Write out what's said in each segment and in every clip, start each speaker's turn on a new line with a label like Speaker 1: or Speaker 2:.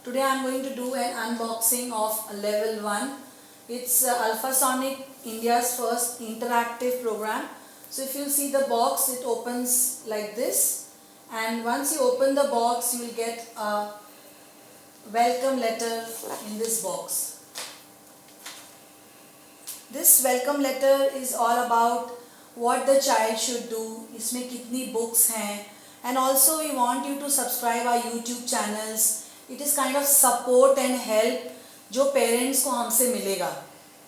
Speaker 1: Today I am going to do an unboxing of level 1. It's Alphasonic, India's first interactive program. So if you see the box, it opens like this, and once you open the box you will get a welcome letter in this box. This welcome letter is all about what the child should do, इसमें कितनी books हैं, and also we want you to subscribe our YouTube channels. It is kind of support and help जो parents को हमसे मिलेगा.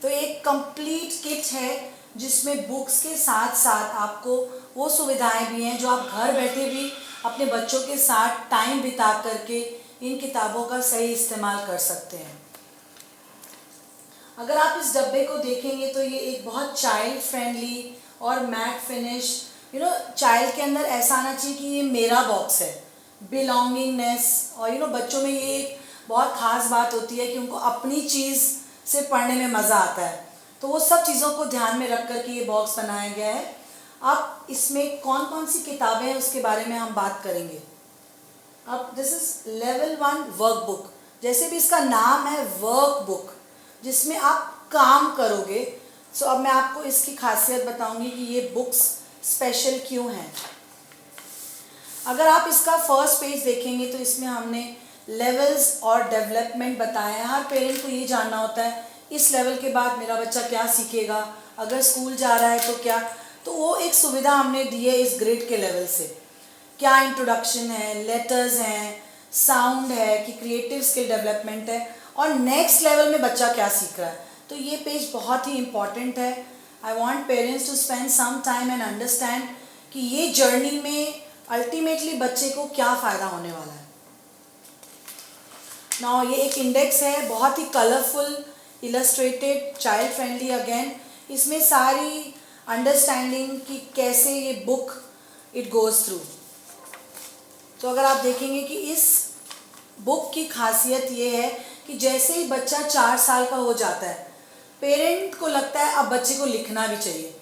Speaker 1: तो एक complete kit है जिसमें बुक्स के साथ साथ आपको वो सुविधाएं भी हैं जो आप घर बैठे भी अपने बच्चों के साथ टाइम बिता करके इन किताबों का सही इस्तेमाल कर सकते हैं. अगर आप इस डब्बे को देखेंगे तो ये एक बहुत चाइल्ड फ्रेंडली और मैट फिनिश, चाइल्ड के अंदर ऐसा आना चाहिए कि ये मेरा बॉक्स है, बिलोंगिंगनेस. और बच्चों में ये एक बहुत ख़ास बात होती है कि उनको अपनी चीज़ से पढ़ने में मज़ा आता है. तो वो सब चीज़ों को ध्यान में रख कर के ये बॉक्स बनाया गया है. अब इसमें कौन कौन सी किताबें हैं उसके बारे में हम बात करेंगे. अब दिस इज़ लेवल 1 वर्कबुक. जैसे भी इसका नाम है वर्कबुक, जिसमें आप काम करोगे. सो अब मैं आपको इसकी खासियत बताऊंगी कि ये बुक्स स्पेशल क्यों हैं. अगर आप इसका फर्स्ट पेज देखेंगे तो इसमें हमने लेवल्स और डेवलपमेंट बताया है. हर पेरेंट को ये जानना होता है इस लेवल के बाद मेरा बच्चा क्या सीखेगा, अगर स्कूल जा रहा है तो क्या. तो वो एक सुविधा हमने दी है इस ग्रिड के लेवल से. क्या इंट्रोडक्शन है, लेटर्स हैं, साउंड है, कि क्रिएटिव स्किल डेवलपमेंट है, और नेक्स्ट लेवल में बच्चा क्या सीख रहा है. तो ये पेज बहुत ही इम्पॉर्टेंट है. I want parents to spend some time and understand कि ये जर्नी में अल्टीमेटली बच्चे को क्या फ़ायदा होने वाला है. नाउ ये एक इंडेक्स है, बहुत ही colourful, illustrated, child friendly. Again इसमें सारी अंडरस्टैंडिंग कि कैसे ये बुक इट गोज़ थ्रू. तो अगर आप देखेंगे कि इस बुक की खासियत ये है कि जैसे ही बच्चा 4 साल का हो जाता है, पेरेंट को लगता है अब बच्चे को लिखना भी चाहिए.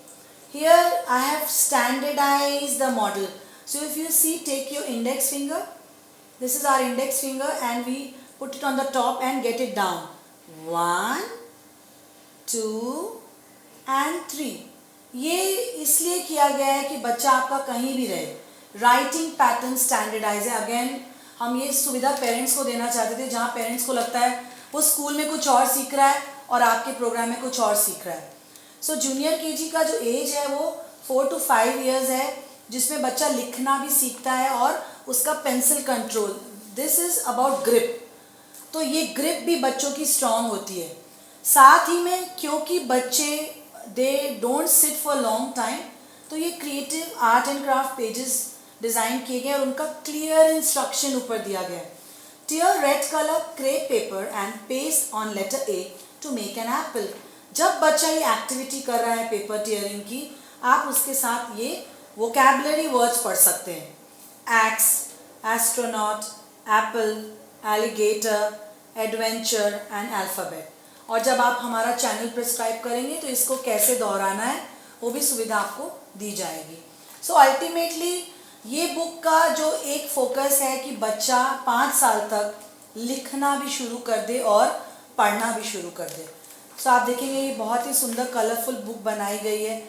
Speaker 1: Here I have standardize the model. So if you see, take your index finger, this is our index finger, and we put it on the top and get it down. 1, 2 and 3. ये इसलिए किया गया है कि बच्चा आपका कहीं भी रहे. राइटिंग पैटर्न स्टैंडर्डाइज है. अगेन हम ये सुविधा पेरेंट्स को देना चाहते थे, जहाँ पेरेंट्स को लगता है वो स्कूल में कुछ और सीख रहा है और आपके प्रोग्राम में कुछ और सीख रहा है. सो जूनियर केजी का जो एज है वो 4 to 5 years है, जिसमें बच्चा लिखना भी सीखता है और उसका pencil control. This is about grip. तो ये ग्रिप भी बच्चों की स्ट्रॉन्ग होती है. साथ ही में क्योंकि बच्चे they don't sit for long time, तो ये creative art and craft pages design किए गए और उनका क्लियर इंस्ट्रक्शन ऊपर दिया गया है. Tear red colour crepe paper and paste on letter A to make an apple. जब बच्चा ये एक्टिविटी कर रहा है पेपर टियरिंग की, आप उसके साथ ये वोकैबुलरी वर्ड्स पढ़ सकते हैं. X, astronaut, Apple, alligator, adventure and alphabet. और जब आप हमारा चैनल प्रेस्क्राइब करेंगे तो इसको कैसे दोहराना है वो भी सुविधा आपको दी जाएगी. सो अल्टीमेटली ये बुक का जो एक फोकस है कि बच्चा 5 साल तक लिखना भी शुरू कर दे और पढ़ना भी शुरू कर दे. सो आप देखेंगे ये बहुत ही सुंदर कलरफुल बुक बनाई गई है.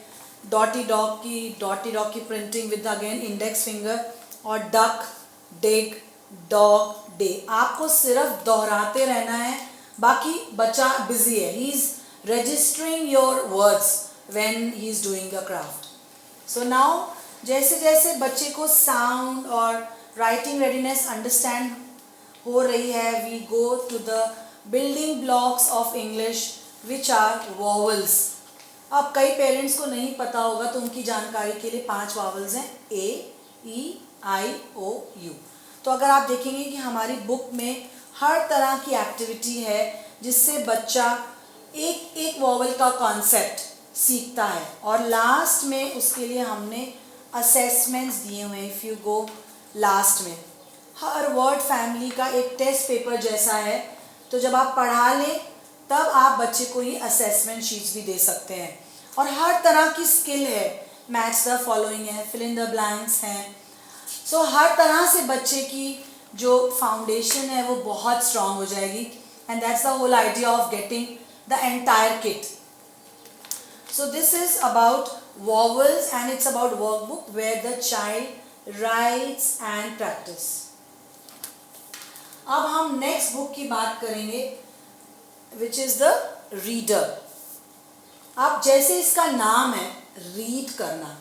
Speaker 1: डॉटी डॉग की printing with again index finger, और डक, डिग, डॉग, डे. आपको सिर्फ दोहराते रहना है, बाकी बच्चा बिजी है. He is registering your words when he is doing the craft. So now जैसे जैसे बच्चे को साउंड और राइटिंग रेडीनेस अंडरस्टैंड हो रही है, we go to the building blocks of English which are vowels. अब कई पेरेंट्स को नहीं पता होगा तो उनकी जानकारी के लिए 5 वॉवल्स हैं, ए, ई, आई, ओ, यू. तो अगर आप देखेंगे कि हमारी बुक में हर तरह की एक्टिविटी है जिससे बच्चा एक एक वॉवल का कॉन्सेप्ट सीखता है, और लास्ट में उसके लिए हमने असेसमेंट्स दिए हुए हैं. इफ़ यू गो लास्ट में, हर वर्ड फैमिली का एक टेस्ट पेपर जैसा है. तो जब आप पढ़ा लें तब आप बच्चे को ये असेसमेंट शीट्स भी दे सकते हैं. और हर तरह की स्किल है, मैच द फॉलोइंग है, फिल इन द ब्लैंक्स हैं. सो हर तरह से बच्चे की जो फाउंडेशन है वो बहुत स्ट्रांग हो जाएगी, and that's the whole idea of getting the entire kit. So this is about vowels and it's about workbook where the child writes and practice. अब हम नेक्स्ट बुक की बात करेंगे which is the reader. अब जैसे इसका नाम है रीड करना,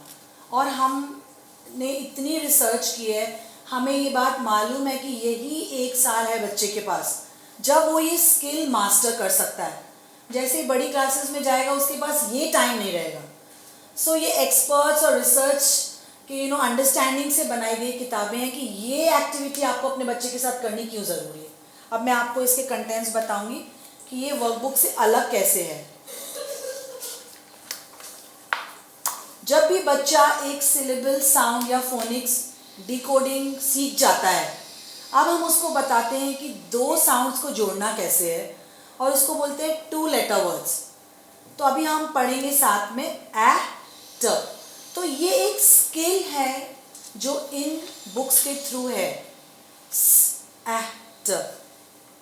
Speaker 1: और हमने इतनी रिसर्च की है, हमें ये बात मालूम है कि यही 1 साल है बच्चे के पास जब वो ये स्किल मास्टर कर सकता है. जैसे ही बड़ी क्लासेस में जाएगा उसके पास ये टाइम नहीं रहेगा. सो ये एक्सपर्ट्स और रिसर्च के अंडरस्टैंडिंग से बनाई गई किताबें हैं कि ये एक्टिविटी आपको अपने बच्चे के साथ करनी क्यों ज़रूरी है. अब मैं आपको इसके कंटेंट्स बताऊंगी कि ये वर्कबुक से अलग कैसे है. जब भी बच्चा एक सिलेबल साउंड या फोनिक्स डिकोडिंग सीख जाता है, अब हम उसको बताते हैं कि 2 साउंड्स को जोड़ना कैसे है, और उसको बोलते हैं 2 लेटर वर्ड्स. तो अभी हम पढ़ेंगे साथ में ए ट. तो ये एक स्किल है जो इन बुक्स के थ्रू है. ए ट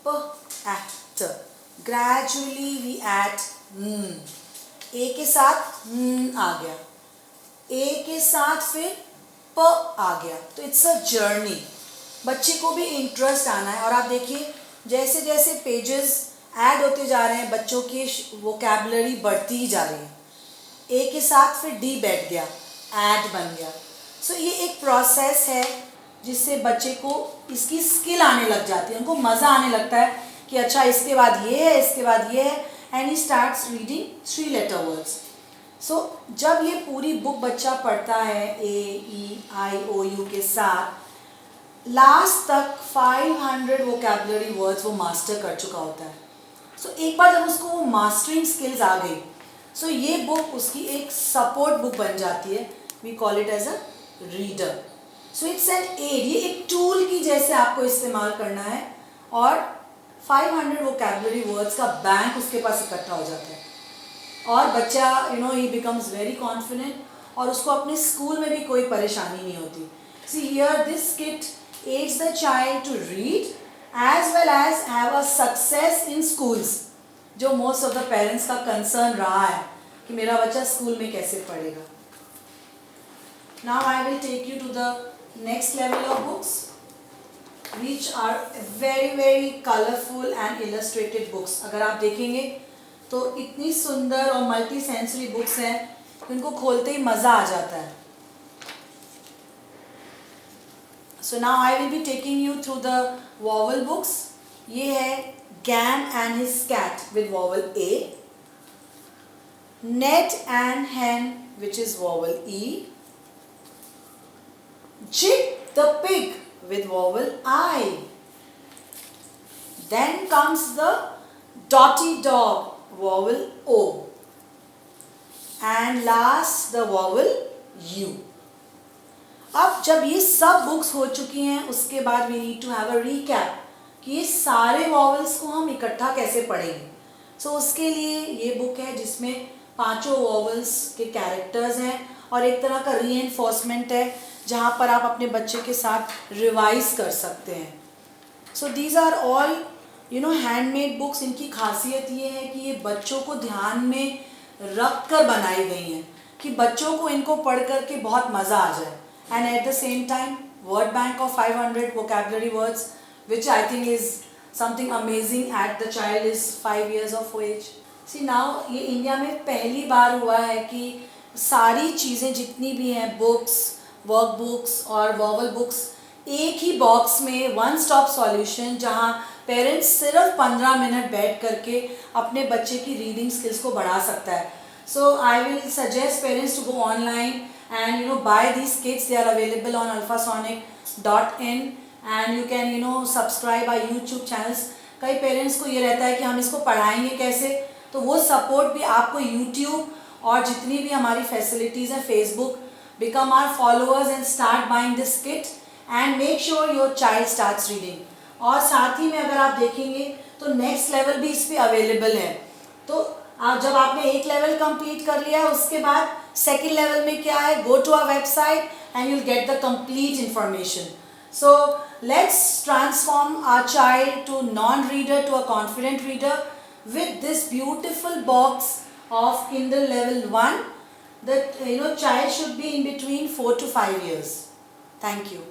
Speaker 1: प ए ट. ग्रेजुअली वी एड ए के साथ आ गया, ए के साथ फिर प आ गया. तो इट्स अ जर्नी. बच्चे को भी इंटरेस्ट आना है. और आप देखिए जैसे जैसे पेजेस ऐड होते जा रहे हैं बच्चों की वोकैबुलरी बढ़ती ही जा रही है. ए के साथ फिर डी बैठ गया, ऐड बन गया. सो ये एक प्रोसेस है जिससे बच्चे को इसकी स्किल आने लग जाती है, उनको मज़ा आने लगता है कि अच्छा इसके बाद ये है, इसके बाद ये है, and he starts reading 3 letter words. So जब ये पूरी बुक बच्चा पढ़ता है AEIOU के साथ, लास्ट तक 500 वोकैबुलरी वर्ड्स वो मास्टर कर चुका होता है. सो एक बार जब उसको वो मास्टरिंग स्किल्स आ गई, सो ये बुक उसकी एक सपोर्ट बुक बन जाती है. We call it as a reader. So it's an aid. ये एक टूल की जैसे आपको इस्तेमाल करना है, और 500 वोकैबुलरी वर्ड्स का बैंक उसके पास इकट्ठा हो जाता है, और बच्चा ही बिकम्स वेरी कॉन्फिडेंट, और उसको अपने स्कूल में भी कोई परेशानी नहीं होती. See here this kit aids the child to read as well as have a success in schools, जो most of the parents का concern रहा है कि मेरा बच्चा स्कूल में कैसे पढ़ेगा. Now I will take you to the next level of books which are very very colorful and illustrated books. अगर आप देखेंगे तो इतनी सुंदर और मल्टी सेंसरी बुक्स हैं कि उनको खोलते ही मज़ा आ जाता है. So now I will be taking you through the vowel books. ये है Gan and his cat with vowel A, Ned and hen which is vowel E, Jig the pig with vowel I. Then comes the Dotty dog vowel O, and last the vowel U. अब जब ये सब books हो चुकी हैं उसके बाद we need to have a recap कि ये सारे वॉवल्स को हम इकट्ठा कैसे पढ़ेंगे. सो उसके लिए ये बुक है जिसमें 5 वॉवल्स के कैरेक्टर्स हैं और एक तरह का रीएनफोर्समेंट है जहाँ पर आप अपने बच्चे के साथ रिवाइज कर सकते हैं. So these are all handmade books. इनकी खासियत ये है कि ये बच्चों को ध्यान में रख कर बनाई गई हैं कि बच्चों को इनको पढ़ कर के बहुत मज़ा आ जाए. And at the same time, word bank of 500 vocabulary words, which I think is something amazing at the child is 5 years of age. See now, ये इंडिया में पहली बार हुआ है कि सारी चीज़ें जितनी भी हैं बुक्स, वर्कबुक्स और वॉवल बुक्स एक ही बॉक्स में वन स्टॉप सॉल्यूशन, जहाँ पेरेंट्स सिर्फ 15 मिनट बैठ करके अपने बच्चे की रीडिंग स्किल्स को बढ़ा सकता है. So I will suggest parents to go online and buy these kits. They are available on alphasonic.in and you can subscribe our YouTube channels. कई पेरेंट्स को ये रहता है कि हम इसको पढ़ाएंगे कैसे, तो वो सपोर्ट भी आपको YouTube और जितनी भी हमारी फैसिलिटीज़ हैं Facebook, become our followers and start buying this kit and make sure your child starts reading. और साथ ही में अगर आप देखेंगे तो नेक्स्ट लेवल भी इस पर अवेलेबल है. तो आप जब आपने एक लेवल कंप्लीट कर लिया उसके बाद सेकेंड लेवल में क्या है, go to our website and you'll get the complete information. So let's transform our child to non-reader to a confident reader with this beautiful box of Kindle level 1. That child should be in between 4 to 5 years. Thank you.